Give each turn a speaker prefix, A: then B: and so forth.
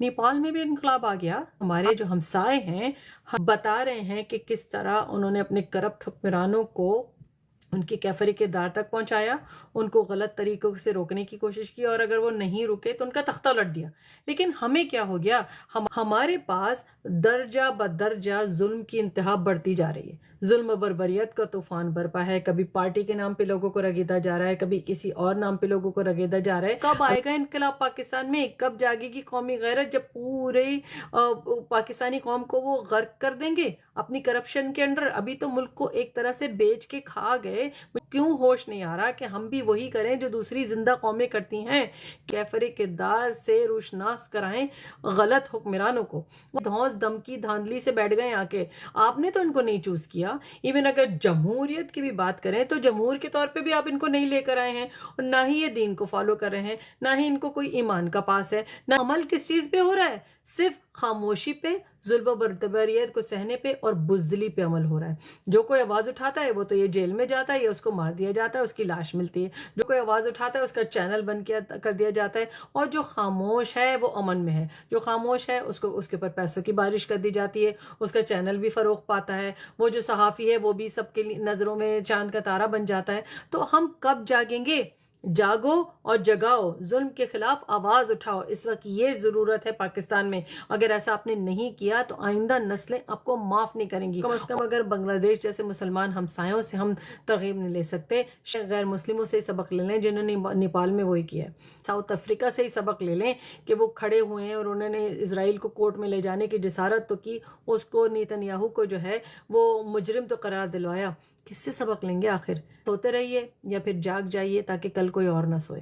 A: नेपाल में भी इनकलाब आ गया। हमारे जो हमसाए हैं हम बता रहे हैं कि किस तरह उन्होंने अपने करप्ट हुक्मरानों को उनकी कैफरी के दार तक पहुंचाया, उनको गलत तरीकों से रोकने की कोशिश की, और अगर वो नहीं रुके तो उनका तख्ता उलट दिया। लेकिन हमें क्या हो गया, हमारे पास दर्जा बदर्जा जुल्म की इंतहा बढ़ती जा रही है। जुल्म बर्बरियत का तूफान बरपा है। कभी पार्टी के नाम पे लोगों को रगेदा जा रहा है, कभी किसी और नाम पे लोगों को रगेदा जा रहा है। कब आएगा इनकलाब पाकिस्तान में? कब जागेगी कौमी गैरत? जब पूरे पाकिस्तानी कौम को वो गर्क कर देंगे अपनी करप्शन के अंडर। अभी तो मुल्क को एक तरह से बेच के खा गए। क्यों होश नहीं आ रहा कि हम भी वही करें जो दूसरी जिंदा कौमें करती हैं, कैफरे किरदार से रुशनास कराएं गलत हुक्मरानों को। धौंस धमकी धांधली से बैठ गए आके। आपने तो इनको नहीं चूज किया। इवन अगर जमहूरियत की भी बात करें तो जमहूर के तौर पे भी आप इनको नहीं लेकर आए हैं, और ना ही ये दीन को फॉलो कर रहे हैं, ना ही इनको कोई ईमान का पास है। ना अमल किस चीज पे हो रहा है, सिर्फ खामोशी पे, जुल्म बर्बरियत को सहने पे और बुजदली पे अमल हो रहा है। जो कोई आवाज उठाता है वो तो ये जेल में जाता है या उसको मार दिया जाता है, उसकी लाश मिलती है। जो कोई आवाज उठाता है उसका चैनल बंद कर दिया जाता है, और जो खामोश है वो अमन में है। जो खामोश है उसको उसके ऊपर पैसों की बारिश कर दी जाती है, उसका चैनल भी फरोख पाता है। वो जो सहाफ़ी है वो भी सबके नज़रों में चांद का तारा बन जाता है। तो हम कब जागेंगे? जागो और जगाओ, जुल्म के खिलाफ आवाज उठाओ। इस वक्त ये जरूरत है पाकिस्तान में। अगर ऐसा आपने नहीं किया तो आइंदा नस्लें आपको माफ नहीं करेंगी। कम से कम अगर बांग्लादेश जैसे मुसलमान हमसायों से हम तरगीब नहीं ले सकते, गैर मुस्लिमों से ही सबक ले लें जिन्होंने नेपाल में वही किया है। साउथ अफ्रीका से ही सबक ले लें कि वो खड़े हुए हैं और उन्होंने इसराइल को कोर्ट में ले जाने की जसारत तो की, उसको नेतन्याहू को जो है वो मुजरिम तो करार दिलवाया। किससे सबक लेंगे आखिर? सोते रहिए या फिर जाग जाइए ताकि कल कोई और ना सोए।